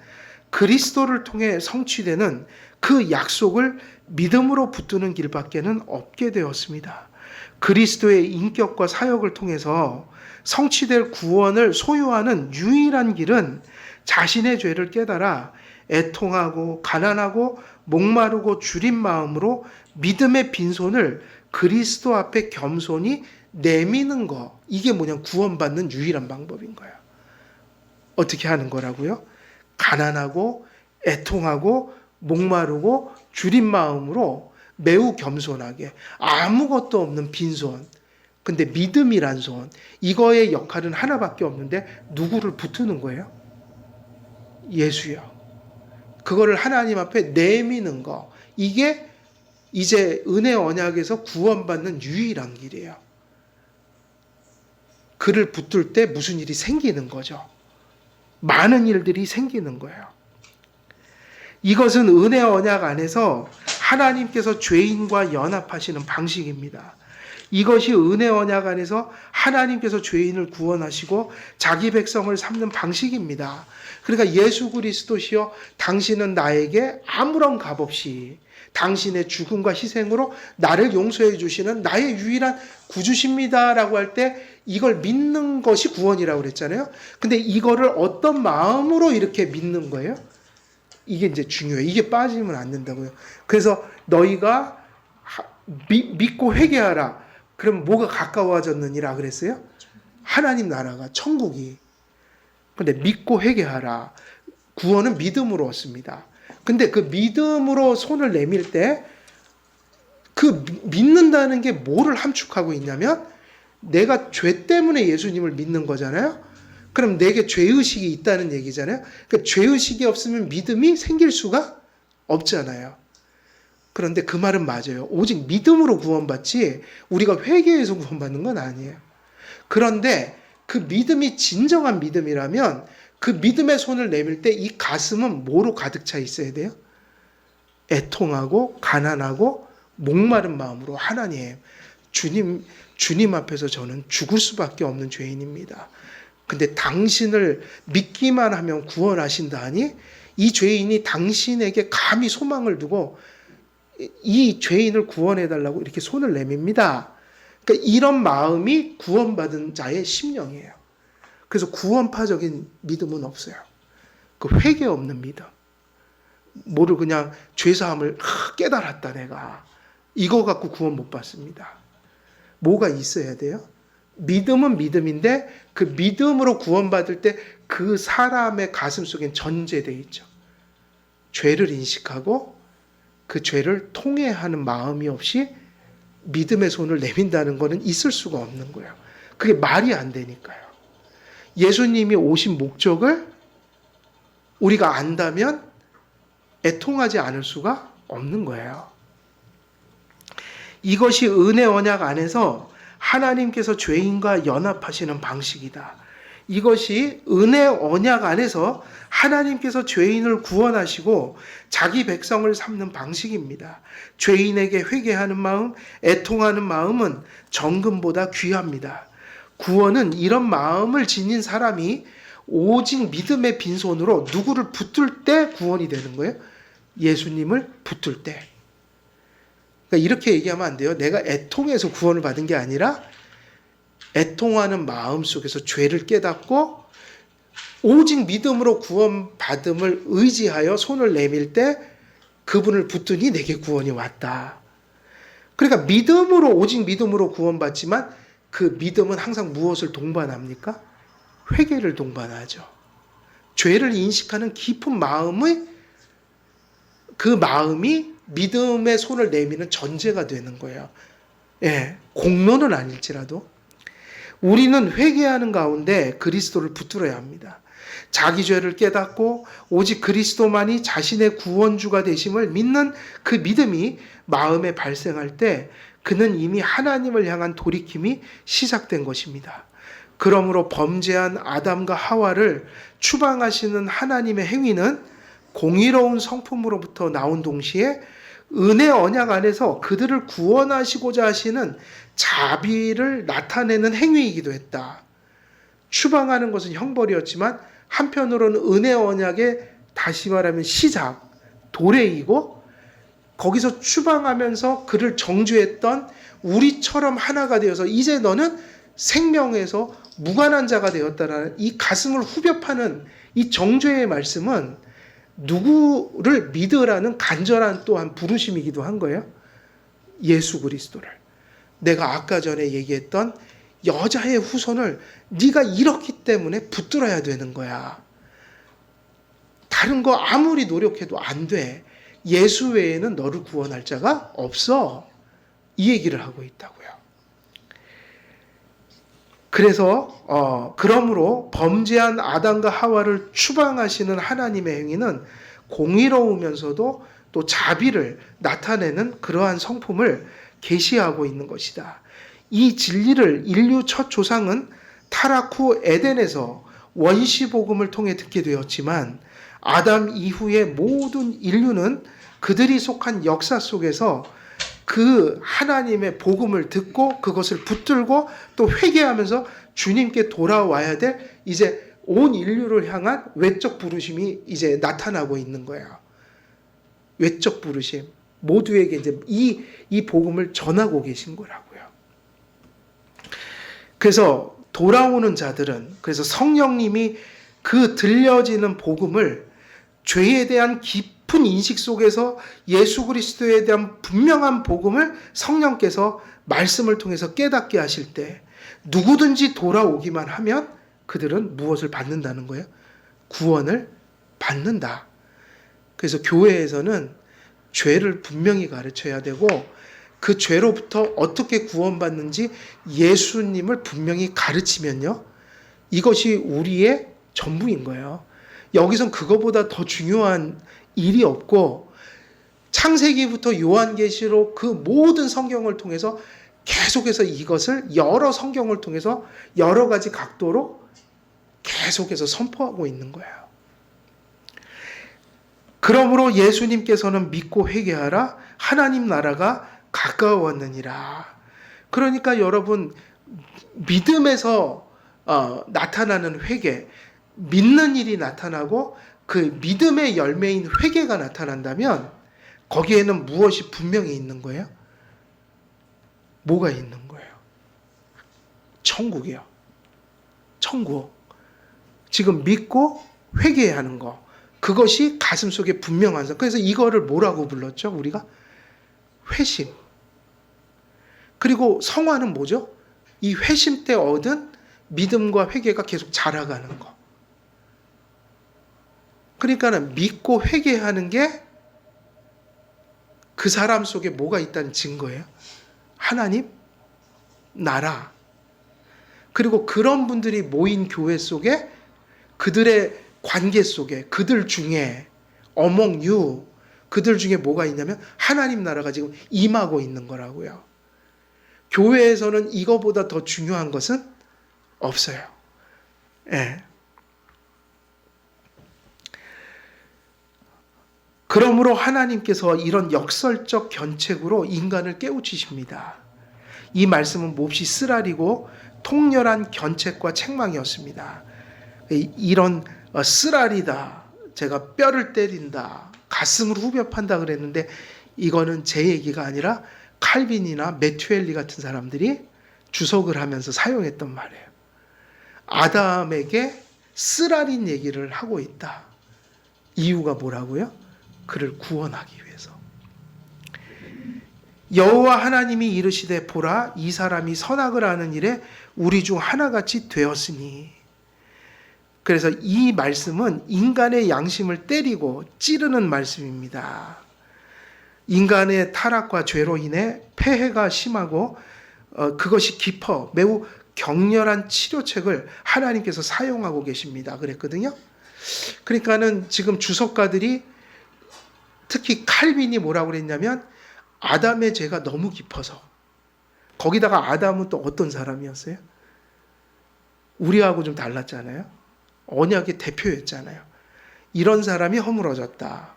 그리스도를 통해 성취되는 그 약속을 믿음으로 붙드는 길밖에는 없게 되었습니다. 그리스도의 인격과 사역을 통해서 성취될 구원을 소유하는 유일한 길은 자신의 죄를 깨달아 애통하고 가난하고 목마르고 주린 마음으로 믿음의 빈손을 그리스도 앞에 겸손히 내미는 거. 이게 뭐냐? 구원받는 유일한 방법인 거예요. 어떻게 하는 거라고요? 가난하고 애통하고 목마르고 주린 마음으로 매우 겸손하게 아무것도 없는 빈손. 근데 믿음이란 손. 이거의 역할은 하나밖에 없는데 누구를 붙드는 거예요? 예수요. 그거를 하나님 앞에 내미는 거. 이게 이제 은혜 언약에서 구원받는 유일한 길이에요. 그를 붙들 때 무슨 일이 생기는 거죠. 많은 일들이 생기는 거예요. 이것은 은혜 언약 안에서 하나님께서 죄인과 연합하시는 방식입니다. 이것이 은혜 언약 안에서 하나님께서 죄인을 구원하시고 자기 백성을 삼는 방식입니다. 그러니까 예수 그리스도시여 당신은 나에게 아무런 값 없이 당신의 죽음과 희생으로 나를 용서해 주시는 나의 유일한 구주십니다라고 할 때 이걸 믿는 것이 구원이라고 그랬잖아요. 근데 이거를 어떤 마음으로 이렇게 믿는 거예요? 이게 이제 중요해요. 이게 빠지면 안 된다고요. 그래서 너희가 믿고 회개하라. 그럼 뭐가 가까워졌느니라 그랬어요? 하나님 나라가, 천국이. 근데 믿고 회개하라. 구원은 믿음으로 얻습니다. 근데 그 믿음으로 손을 내밀 때 그 믿는다는 게 뭐를 함축하고 있냐면 내가 죄 때문에 예수님을 믿는 거잖아요. 그럼 내게 죄의식이 있다는 얘기잖아요. 그러니까 죄의식이 없으면 믿음이 생길 수가 없잖아요. 그런데 그 말은 맞아요. 오직 믿음으로 구원받지 우리가 회개해서 구원받는 건 아니에요. 그런데 그 믿음이 진정한 믿음이라면 그 믿음의 손을 내밀 때 이 가슴은 뭐로 가득 차 있어야 돼요? 애통하고 가난하고 목마른 마음으로 하나님, 주님 앞에서 저는 죽을 수밖에 없는 죄인입니다. 근데 당신을 믿기만 하면 구원하신다니 이 죄인이 당신에게 감히 소망을 두고 이 죄인을 구원해달라고 이렇게 손을 내밉니다. 그러니까 이런 마음이 구원받은 자의 심령이에요. 그래서 구원파적인 믿음은 없어요. 그 회개 없는 믿음. 뭐를 그냥 죄사함을 깨달았다 내가. 이거 갖고 구원 못 받습니다. 뭐가 있어야 돼요? 믿음은 믿음인데 그 믿음으로 구원받을 때 그 사람의 가슴 속엔 전제되어 있죠. 죄를 인식하고 그 죄를 통회하는 마음이 없이 믿음의 손을 내민다는 것은 있을 수가 없는 거예요. 그게 말이 안 되니까요. 예수님이 오신 목적을 우리가 안다면 애통하지 않을 수가 없는 거예요. 이것이 은혜 언약 안에서 하나님께서 죄인과 연합하시는 방식이다. 이것이 은혜 언약 안에서 하나님께서 죄인을 구원하시고 자기 백성을 삼는 방식입니다. 죄인에게 회개하는 마음, 애통하는 마음은 정금보다 귀합니다. 구원은 이런 마음을 지닌 사람이 오직 믿음의 빈손으로 누구를 붙들 때 구원이 되는 거예요. 예수님을 붙들 때. 그러니까 이렇게 얘기하면 안 돼요. 내가 애통해서 구원을 받은 게 아니라 애통하는 마음 속에서 죄를 깨닫고 오직 믿음으로 구원받음을 의지하여 손을 내밀 때 그분을 붙드니 내게 구원이 왔다. 그러니까 믿음으로, 오직 믿음으로 구원받지만 그 믿음은 항상 무엇을 동반합니까? 회개를 동반하죠. 죄를 인식하는 깊은 마음의 그 마음이 믿음의 손을 내미는 전제가 되는 거예요. 예, 공로는 아닐지라도 우리는 회개하는 가운데 그리스도를 붙들어야 합니다. 자기 죄를 깨닫고 오직 그리스도만이 자신의 구원주가 되심을 믿는 그 믿음이 마음에 발생할 때 그는 이미 하나님을 향한 돌이킴이 시작된 것입니다. 그러므로 범죄한 아담과 하와를 추방하시는 하나님의 행위는 공의로운 성품으로부터 나온 동시에 은혜 언약 안에서 그들을 구원하시고자 하시는 자비를 나타내는 행위이기도 했다. 추방하는 것은 형벌이었지만 한편으로는 은혜 언약의 다시 말하면 시작, 도래이고 거기서 추방하면서 그를 정죄했던 우리처럼 하나가 되어서 이제 너는 생명에서 무관한 자가 되었다라는 이 가슴을 후벼 파는 이 정죄의 말씀은 누구를 믿으라는 간절한 또한 부르심이기도 한 거예요. 예수 그리스도를. 내가 아까 전에 얘기했던 여자의 후손을 네가 이렇기 때문에 붙들어야 되는 거야. 다른 거 아무리 노력해도 안 돼. 예수 외에는 너를 구원할 자가 없어. 이 얘기를 하고 있다고요. 그래서 그러므로 범죄한 아담과 하와를 추방하시는 하나님의 행위는 공의로우면서도 또 자비를 나타내는 그러한 성품을 계시하고 있는 것이다. 이 진리를 인류 첫 조상은 타락 후 에덴에서 원시 복음을 통해 듣게 되었지만 아담 이후의 모든 인류는 그들이 속한 역사 속에서 그 하나님의 복음을 듣고 그것을 붙들고 또 회개하면서 주님께 돌아와야 될 이제 온 인류를 향한 외적 부르심이 이제 나타나고 있는 거예요. 외적 부르심. 모두에게 이제 이 복음을 전하고 계신 거라고요. 그래서 돌아오는 자들은, 그래서 성령님이 그 들려지는 복음을 죄에 대한 깊은 인식 속에서 예수 그리스도에 대한 분명한 복음을 성령께서 말씀을 통해서 깨닫게 하실 때 누구든지 돌아오기만 하면 그들은 무엇을 받는다는 거예요? 구원을 받는다. 그래서 교회에서는 죄를 분명히 가르쳐야 되고 그 죄로부터 어떻게 구원받는지 예수님을 분명히 가르치면요. 이것이 우리의 전부인 거예요. 여기선 그거보다 더 중요한 일이 없고 창세기부터 요한계시록 그 모든 성경을 통해서 계속해서 이것을 여러 성경을 통해서 여러 가지 각도로 계속해서 선포하고 있는 거예요. 그러므로 예수님께서는 믿고 회개하라. 하나님 나라가 가까웠느니라. 그러니까 여러분 믿음에서 나타나는 회개, 믿는 일이 나타나고 그 믿음의 열매인 회개가 나타난다면 거기에는 무엇이 분명히 있는 거예요? 뭐가 있는 거예요? 천국이요. 천국. 지금 믿고 회개하는 거. 그것이 가슴속에 분명한 사. 그래서 이거를 뭐라고 불렀죠? 우리가? 회심. 그리고 성화는 뭐죠? 이 회심 때 얻은 믿음과 회개가 계속 자라가는 거. 그러니까는 믿고 회개하는 게 그 사람 속에 뭐가 있다는 증거예요. 하나님, 나라. 그리고 그런 분들이 모인 교회 속에 그들의 관계 속에 그들 중에 among you 그들 중에 뭐가 있냐면 하나님 나라가 지금 임하고 있는 거라고요. 교회에서는 이거보다 더 중요한 것은 없어요. 예. 그러므로 하나님께서 이런 역설적 견책으로 인간을 깨우치십니다. 이 말씀은 몹시 쓰라리고 통렬한 견책과 책망이었습니다. 이런 쓰라리다, 제가 뼈를 때린다, 가슴을 후벼 판다 그랬는데 이거는 제 얘기가 아니라 칼빈이나 메투엘리 같은 사람들이 주석을 하면서 사용했던 말이에요. 아담에게 쓰라린 얘기를 하고 있다. 이유가 뭐라고요? 그를 구원하기 위해서. 여호와 하나님이 이르시되 보라 이 사람이 선악을 하는 일에 우리 중 하나같이 되었으니. 그래서 이 말씀은 인간의 양심을 때리고 찌르는 말씀입니다. 인간의 타락과 죄로 인해 폐해가 심하고 그것이 깊어 매우 격렬한 치료책을 하나님께서 사용하고 계십니다. 그랬거든요. 그러니까는 지금 주석가들이 특히 칼빈이 뭐라고 그랬냐면 아담의 죄가 너무 깊어서, 거기다가 아담은 또 어떤 사람이었어요? 우리하고 좀 달랐잖아요. 언약의 대표였잖아요. 이런 사람이 허물어졌다.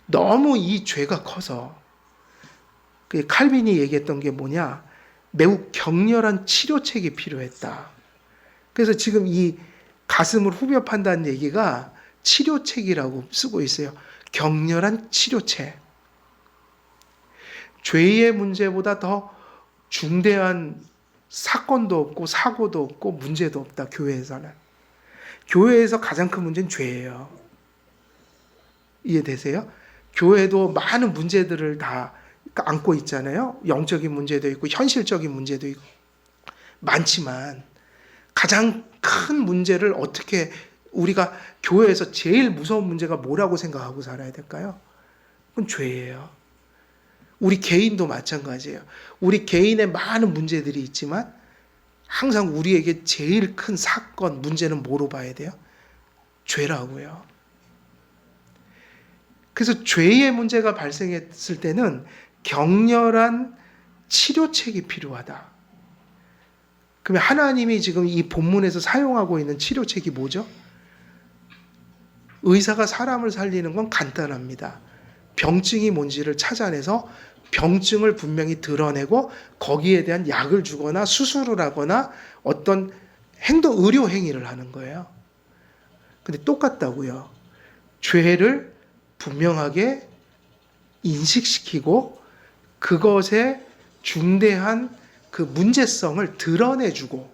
너무 이 죄가 커서 칼빈이 얘기했던 게 뭐냐? 매우 격렬한 치료책이 필요했다. 그래서 지금 이 가슴을 후벼 판다는 얘기가 치료책이라고 쓰고 있어요. 격렬한 치료책. 죄의 문제보다 더 중대한 사건도 없고 사고도 없고 문제도 없다. 교회에서는. 교회에서 가장 큰 문제는 죄예요. 이해되세요? 교회도 많은 문제들을 다 안고 있잖아요. 영적인 문제도 있고 현실적인 문제도 있고 많지만 가장 큰 문제를 어떻게, 우리가 교회에서 제일 무서운 문제가 뭐라고 생각하고 살아야 될까요? 그건 죄예요. 우리 개인도 마찬가지예요. 우리 개인의 많은 문제들이 있지만 항상 우리에게 제일 큰 사건, 문제는 뭐로 봐야 돼요? 죄라고요. 그래서 죄의 문제가 발생했을 때는 격렬한 치료책이 필요하다. 그러면 하나님이 지금 이 본문에서 사용하고 있는 치료책이 뭐죠? 의사가 사람을 살리는 건 간단합니다. 병증이 뭔지를 찾아내서 병증을 분명히 드러내고 거기에 대한 약을 주거나 수술을 하거나 어떤 의료 행위를 하는 거예요. 근데 똑같다고요. 죄를 분명하게 인식시키고 그것의 중대한 그 문제성을 드러내주고,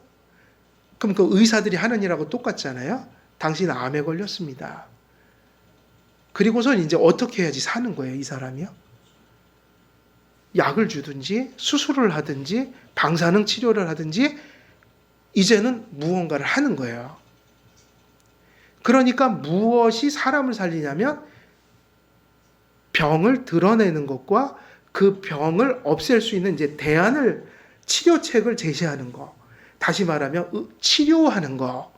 그럼 그 의사들이 하는 일하고 똑같잖아요. 당신 암에 걸렸습니다. 그리고서 이제 어떻게 해야지 사는 거예요, 이 사람이요? 약을 주든지 수술을 하든지 방사능 치료를 하든지 이제는 무언가를 하는 거예요. 그러니까 무엇이 사람을 살리냐면 병을 드러내는 것과 그 병을 없앨 수 있는 이제 대안을, 치료책을 제시하는 거. 다시 말하면 치료하는 거.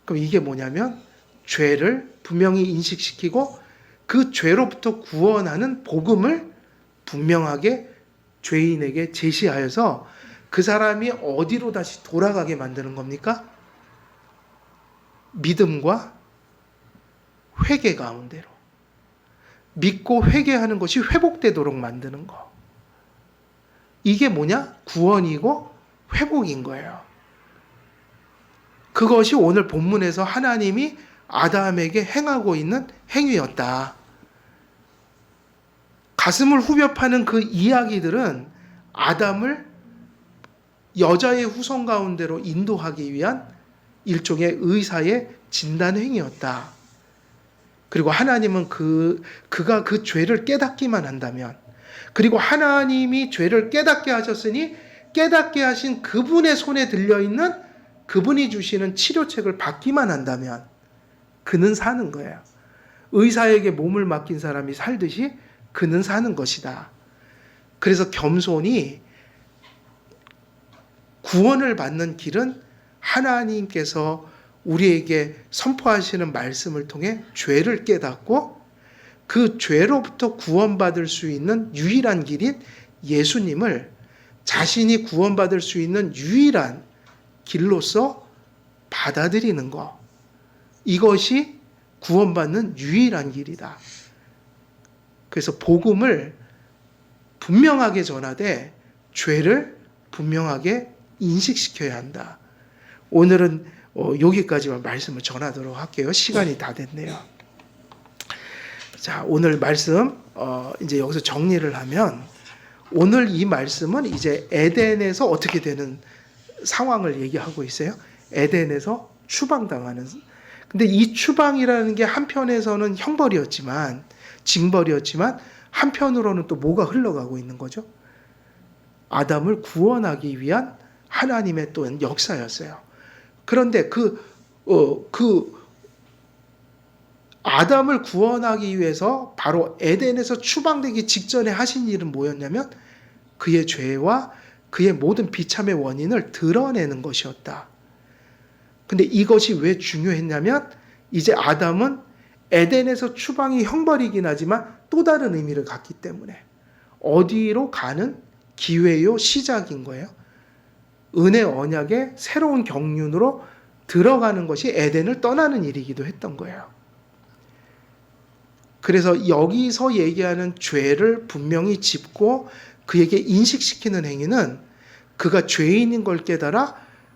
그럼 이게 뭐냐면 죄를 분명히 인식시키고 그 죄로부터 구원하는 복음을 분명하게 죄인에게 제시하여서 그 사람이 어디로 다시 돌아가게 만드는 겁니까? 믿음과 회개 가운데로. 믿고 회개하는 것이 회복되도록 만드는 거. 이게 뭐냐? 구원이고 회복인 거예요. 그것이 오늘 본문에서 하나님이 아담에게 행하고 있는 행위였다. 가슴을 후벼 파는 그 이야기들은 아담을 여자의 후손 가운데로 인도하기 위한 일종의 의사의 진단 행위였다. 그리고 하나님은 그가 그 죄를 깨닫기만 한다면, 그리고 하나님이 죄를 깨닫게 하셨으니 깨닫게 하신 그분의 손에 들려있는 그분이 주시는 치료책을 받기만 한다면 그는 사는 거예요. 의사에게 몸을 맡긴 사람이 살듯이 그는 사는 것이다. 그래서 겸손히 구원을 받는 길은 하나님께서 우리에게 선포하시는 말씀을 통해 죄를 깨닫고 그 죄로부터 구원받을 수 있는 유일한 길인 예수님을 자신이 구원받을 수 있는 유일한 길로서 받아들이는 것. 이것이 구원받는 유일한 길이다. 그래서 복음을 분명하게 전하되 죄를 분명하게 인식시켜야 한다. 오늘은 여기까지만 말씀을 전하도록 할게요. 시간이 다 됐네요. 자, 오늘 말씀 이제 여기서 정리를 하면, 오늘 이 말씀은 이제 에덴에서 어떻게 되는 상황을 얘기하고 있어요. 에덴에서 추방당하는. 근데 이 추방이라는 게 한편에서는 형벌이었지만, 징벌이었지만, 한편으로는 또 뭐가 흘러가고 있는 거죠? 아담을 구원하기 위한 하나님의 또 역사였어요. 그런데 그 아담을 구원하기 위해서 바로 에덴에서 추방되기 직전에 하신 일은 뭐였냐면, 그의 죄와 그의 모든 비참의 원인을 드러내는 것이었다. 근데 이것이 왜 중요했냐면, 이제 아담은 에덴에서 추방이 형벌이긴 하지만 또 다른 의미를 갖기 때문에 어디로 가는 기회요, 시작인 거예요. 은혜 언약의 새로운 경륜으로 들어가는 것이 에덴을 떠나는 일이기도 했던 거예요. 그래서 여기서 얘기하는 죄를 분명히 짚고 그에게 인식시키는 행위는, 그가 죄인인 걸 깨달아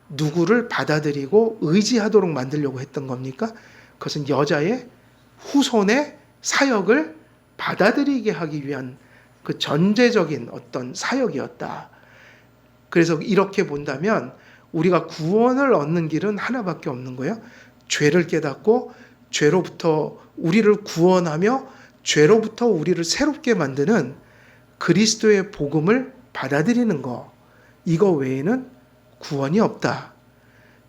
누구를 받아들이고 의지하도록 만들려고 했던 겁니까? 그것은 여자의 후손의 사역을 받아들이게 하기 위한 그 전제적인 어떤 사역이었다. 그래서 이렇게 본다면 우리가 구원을 얻는 길은 하나밖에 없는 거예요. 죄를 깨닫고 죄로부터 우리를 구원하며 죄로부터 우리를 새롭게 만드는 그리스도의 복음을 받아들이는 거, 이거 외에는 구원이 없다.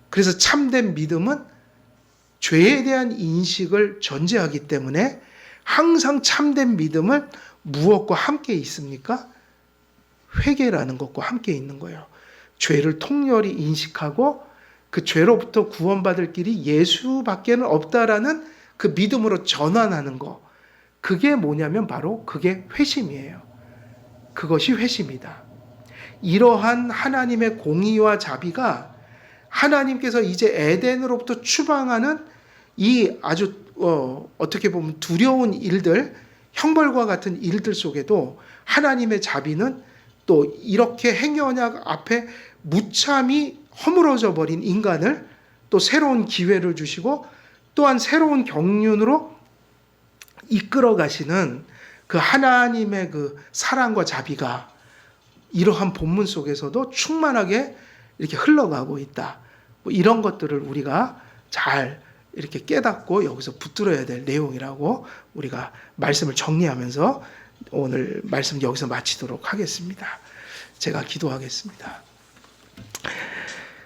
그래서 참된 믿음은 죄에 대한 인식을 전제하기 때문에 항상 참된 믿음은 무엇과 함께 있습니까? 회개라는 것과 함께 있는 거예요. 죄를 통렬히 인식하고 그 죄로부터 구원받을 길이 예수밖에는 없다라는 그 믿음으로 전환하는 거. 그게 뭐냐면 바로 그게 회심이에요. 그것이 회심이다. 이러한 하나님의 공의와 자비가 하나님께서 이제 에덴으로부터 추방하는 이 아주 어떻게 보면 두려운 일들, 형벌과 같은 일들 속에도 하나님의 자비는 또 이렇게 행여언약 앞에 무참히 허물어져 버린 인간을 또 새로운 기회를 주시고 또한 새로운 경륜으로 이끌어 가시는 그 하나님의 그 사랑과 자비가 이러한 본문 속에서도 충만하게 이렇게 흘러가고 있다. 뭐 이런 것들을 우리가 잘 이렇게 깨닫고 여기서 붙들어야 될 내용이라고 우리가 말씀을 정리하면서 오늘 말씀 여기서 마치도록 하겠습니다. 제가 기도하겠습니다.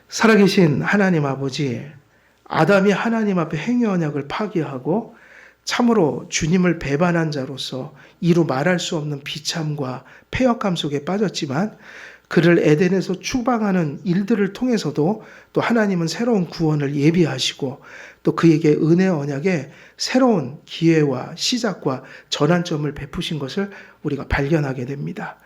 살아계신 하나님 아버지, 아담이 하나님 앞에 행위 언약을 파기하고 참으로 주님을 배반한 자로서 이루 말할 수 없는 비참과 패역감 속에 빠졌지만, 그를 에덴에서 추방하는 일들을 통해서도 또 하나님은 새로운 구원을 예비하시고 또 그에게 은혜 언약의 새로운 기회와 시작과 전환점을 베푸신 것을 우리가 발견하게 됩니다.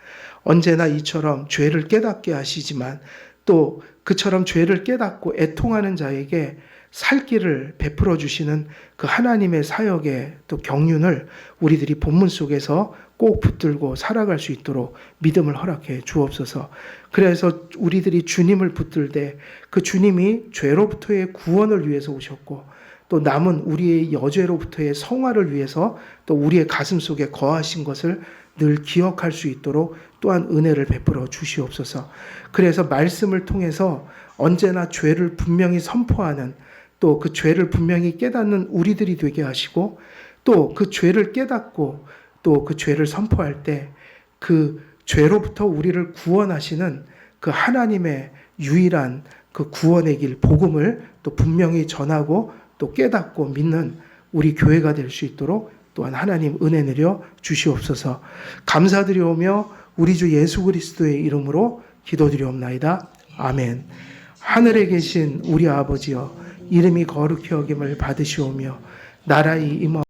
언제나 이처럼 죄를 깨닫게 하시지만 또 그처럼 죄를 깨닫고 애통하는 자에게 살 길을 베풀어 주시는 그 하나님의 사역의 또 경륜을 우리들이 본문 속에서 꼭 붙들고 살아갈 수 있도록 믿음을 허락해 주옵소서. 그래서 우리들이 주님을 붙들 때 그 주님이 죄로부터의 구원을 위해서 오셨고 또 남은 우리의 여죄로부터의 성화를 위해서 또 우리의 가슴 속에 거하신 것을 늘 기억할 수 있도록 또한 은혜를 베풀어 주시옵소서. 그래서 말씀을 통해서 언제나 죄를 분명히 선포하는, 또 그 죄를 분명히 깨닫는 우리들이 되게 하시고, 또 그 죄를 깨닫고 또 그 죄를 선포할 때 그 죄로부터 우리를 구원하시는 그 하나님의 유일한 그 구원의 길, 복음을 또 분명히 전하고 또 깨닫고 믿는 우리 교회가 될 수 있도록 또한 하나님 은혜 내려 주시옵소서. 감사드리오며 우리 주 예수 그리스도의 이름으로 기도드리옵나이다. 아멘. 하늘에 계신 우리 아버지여, 이름이 거룩히 여김을 받으시오며 나라의 임하